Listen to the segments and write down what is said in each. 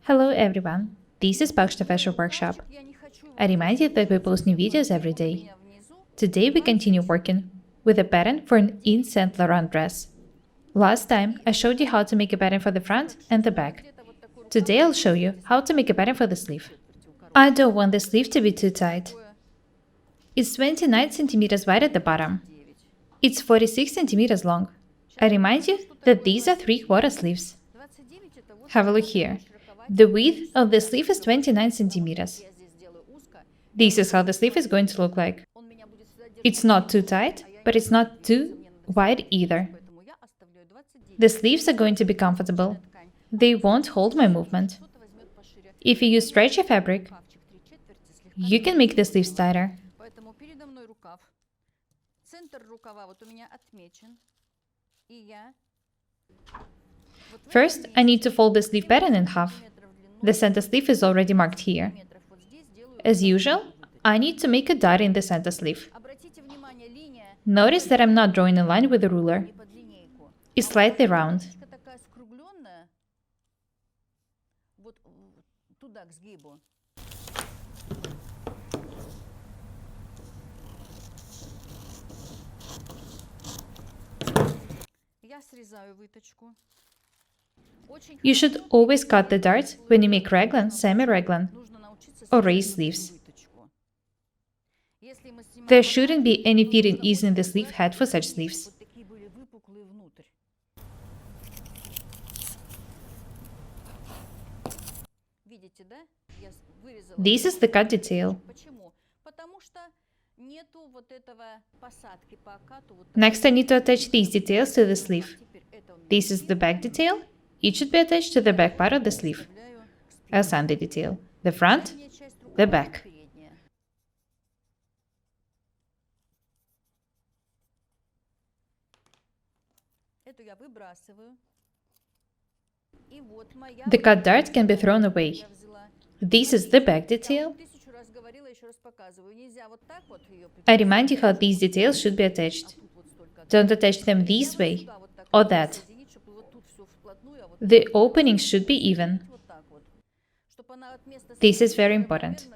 Hello everyone, this is Paukshte Fashion Workshop. I remind you that we post new videos every day. Today we continue working with a pattern for an Yves Saint Laurent dress. Last time I showed you how to make a pattern for the front and the back. Today I'll show you how to make a pattern for the sleeve. I don't want the sleeve to be too tight. It's 29 centimeters wide at the bottom. It's 46 centimeters long. I remind you that these are 3/4 sleeves. Have a look here. The width of the sleeve is 29 centimeters. This is how the sleeve is going to look like. It's not too tight, but it's not too wide either. The sleeves are going to be comfortable. They won't hold my movement. If you use stretchy fabric, you can make the sleeves tighter. First, I need to fold the sleeve pattern in half. The center sleeve is already marked here. As usual, I need to make a dot in the center sleeve. Notice that I'm not drawing a line with a ruler. It's slightly round. You should always cut the darts when you make raglan, semi-raglan, or raised sleeves. There shouldn't be any fitting ease in the sleeve head for such sleeves. This is the cut detail. Next, I need to attach these details to the sleeve. This is the back detail. It should be attached to the back part of the sleeve. I'll sign the detail. The front, the back. The cut dart can be thrown away. This is the back detail. I remind you how these details should be attached. Don't attach them this way or that. The openings should be even. This is very important.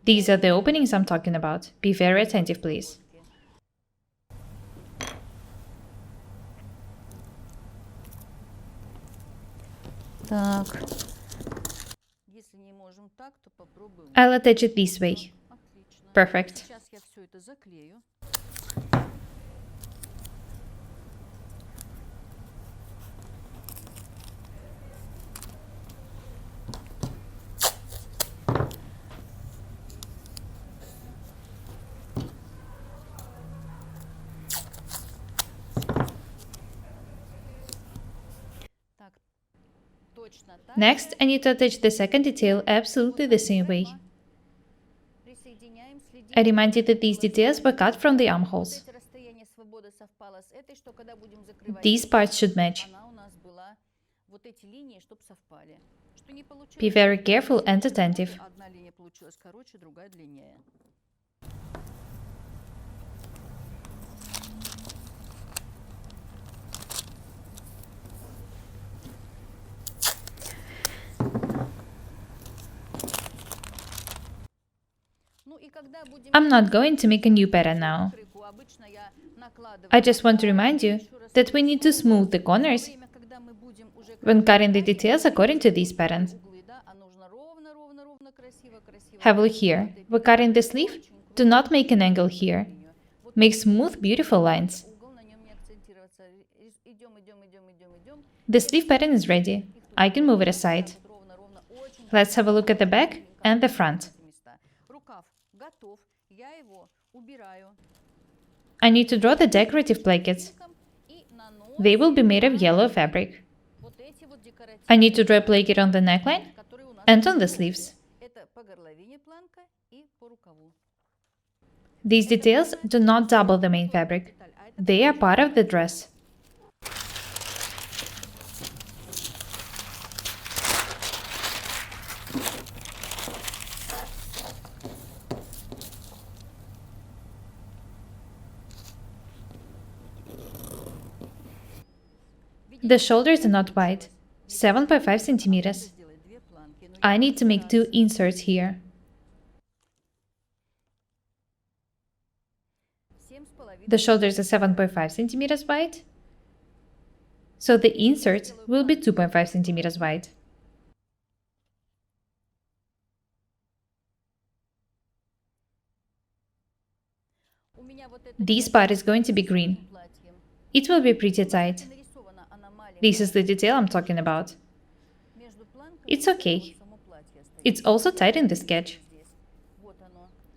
These are the openings I'm talking about. Be very attentive, please. I'll attach it this way. Perfect. Next, I need to attach the second detail absolutely the same way. I remind you that these details were cut from the armholes. These parts should match. Be very careful and attentive. I'm not going to make a new pattern now. I just want to remind you that we need to smooth the corners when cutting the details according to these patterns. Have a look here. We're cutting the sleeve. Do not make an angle here. Make smooth, beautiful lines. The sleeve pattern is ready. I can move it aside. Let's have a look at the back and the front. I need to draw the decorative plackets. They will be made of yellow fabric. I need to draw a placket on the neckline and on the sleeves. These details do not double the main fabric. They are part of the dress. The shoulders are not wide, 7.5 centimeters. I need to make 2 inserts here. The shoulders are 7.5 centimeters wide, so the insert will be 2.5 centimeters wide. This part is going to be green. It will be pretty tight. This is the detail I'm talking about. It's okay. It's also tight in the sketch.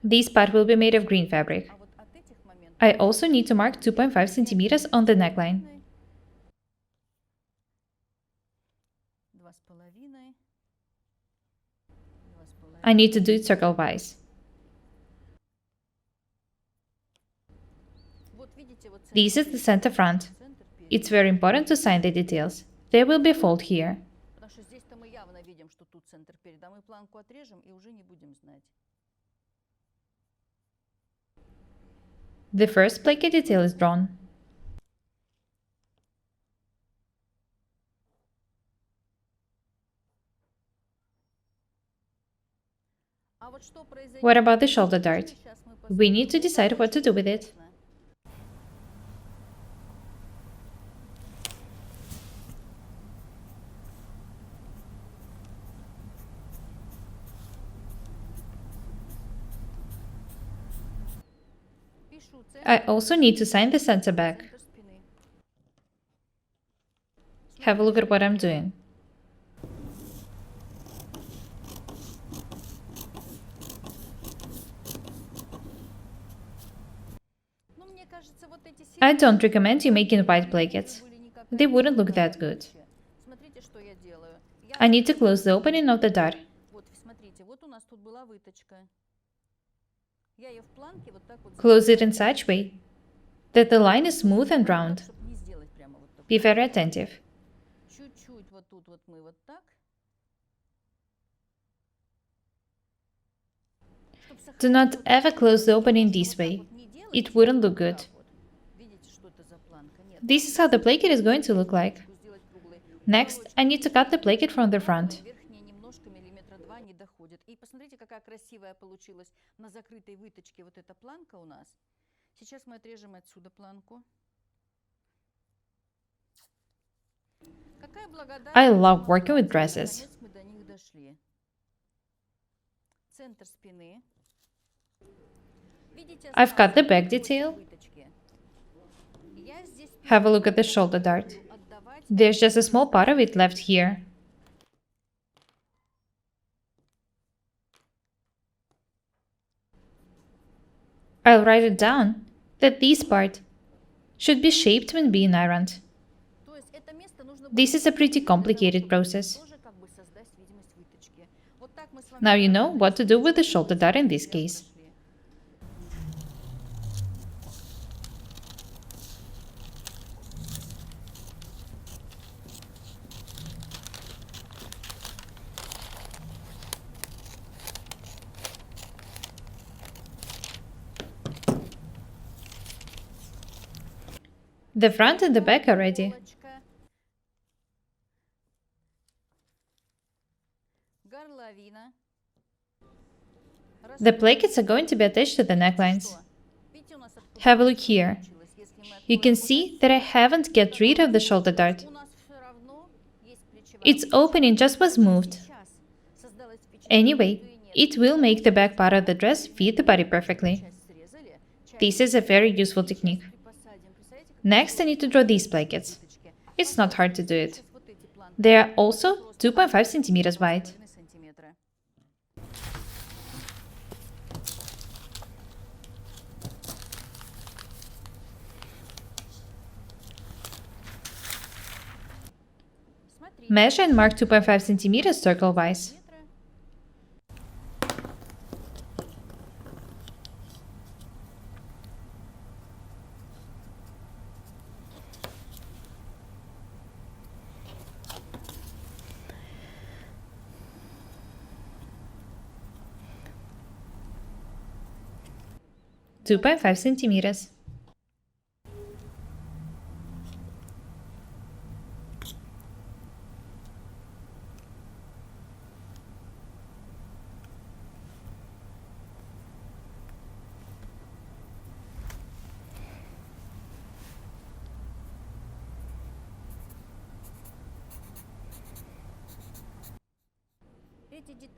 This part will be made of green fabric. I also need to mark 2.5 centimeters on the neckline. I need to do it circle-wise. This is the center front. It's very important to sign the details. There will be a fold here. The first placket detail is drawn. What about the shoulder dart? We need to decide what to do with it. I also need to sign the center back. Have a look at what I'm doing. I don't recommend you making white plackets. They wouldn't look that good. I need to close the opening of the dart. Close it in such way that the line is smooth and round. Be very attentive. Do not ever close the opening this way. It wouldn't look good. This is how the placket is going to look like. Next, I need to cut the placket from the front. I love working with dresses. I've cut the back detail. Have a look at the shoulder dart. There's just a small part of it left here. I'll write it down that this part should be shaped when being ironed. This is a pretty complicated process. Now you know what to do with the shoulder dart in this case. The front and the back are ready. The plackets are going to be attached to the necklines. Have a look here. You can see that I haven't get rid of the shoulder dart. Its opening just was moved. Anyway, it will make the back part of the dress fit the body perfectly. This is a very useful technique. Next, I need to draw these plackets. It's not hard to do it. They are also 2.5 centimeters wide. Measure and mark 2.5 centimeters circle-wise. Two point 5 centimeters.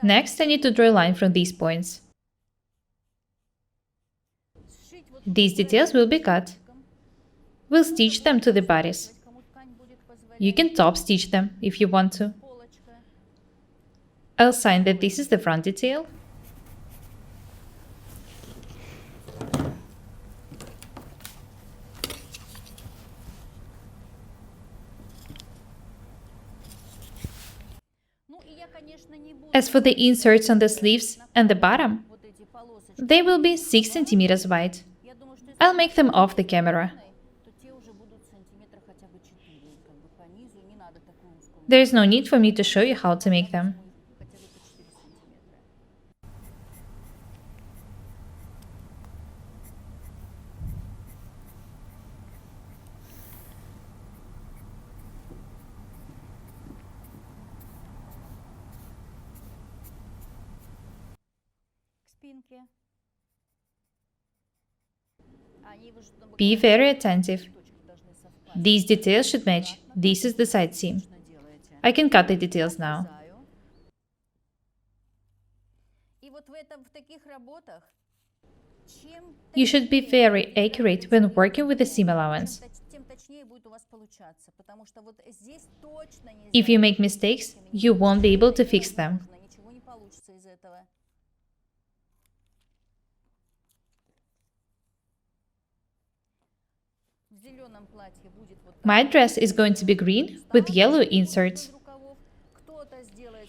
Next, I need to draw a line from these points. These details will be cut. We'll stitch them to the bodice. You can top stitch them if you want to. I'll sign that this is the front detail. As for the inserts on the sleeves and the bottom, they will be 6 centimeters wide. I'll make them off the camera. There is no need for me to show you how to make them. Be very attentive. These details should match. This is the side seam. I can cut the details now. You should be very accurate when working with the seam allowance. If you make mistakes, you won't be able to fix them. My dress is going to be green with yellow inserts.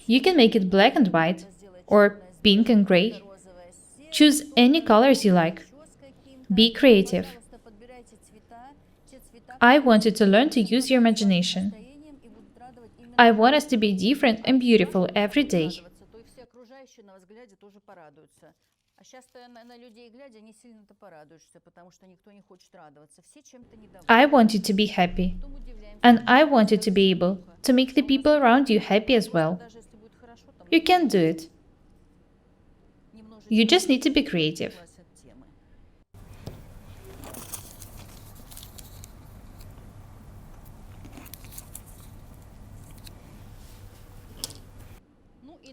You can make it black and white, or pink and gray. Choose any colors you like. Be creative. I want you to learn to use your imagination. I want us to be different and beautiful every day. I want you to be happy. And I want you to be able to make the people around you happy as well. You can do it. You just need to be creative.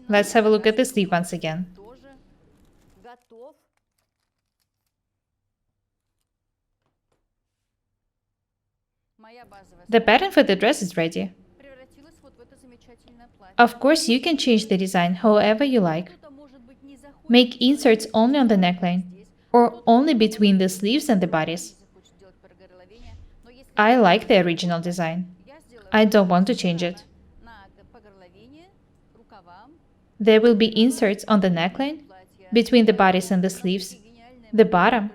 Let's have a look at the sleeve once again. The pattern for the dress is ready. Of course, you can change the design however you like. Make inserts only on the neckline, or only between the sleeves and the bodice. I like the original design. I don't want to change it. There will be inserts on the neckline, between the bodice and the sleeves, the bottom,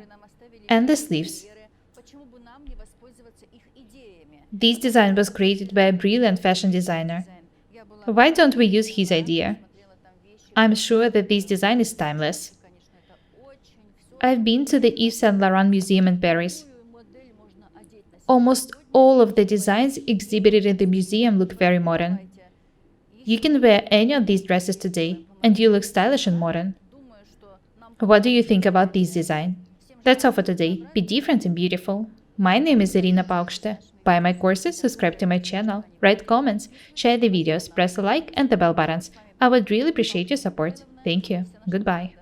and the sleeves. This design was created by a brilliant fashion designer. Why don't we use his idea? I'm sure that this design is timeless. I've been to the Yves Saint Laurent Museum in Paris. Almost all of the designs exhibited in the museum look very modern. You can wear any of these dresses today, and you look stylish and modern. What do you think about this design? That's all for today. Be different and beautiful. My name is Irina Paukshte. Buy my courses, subscribe to my channel, write comments, share the videos, press the like and the bell buttons. I would really appreciate your support. Thank you. Goodbye.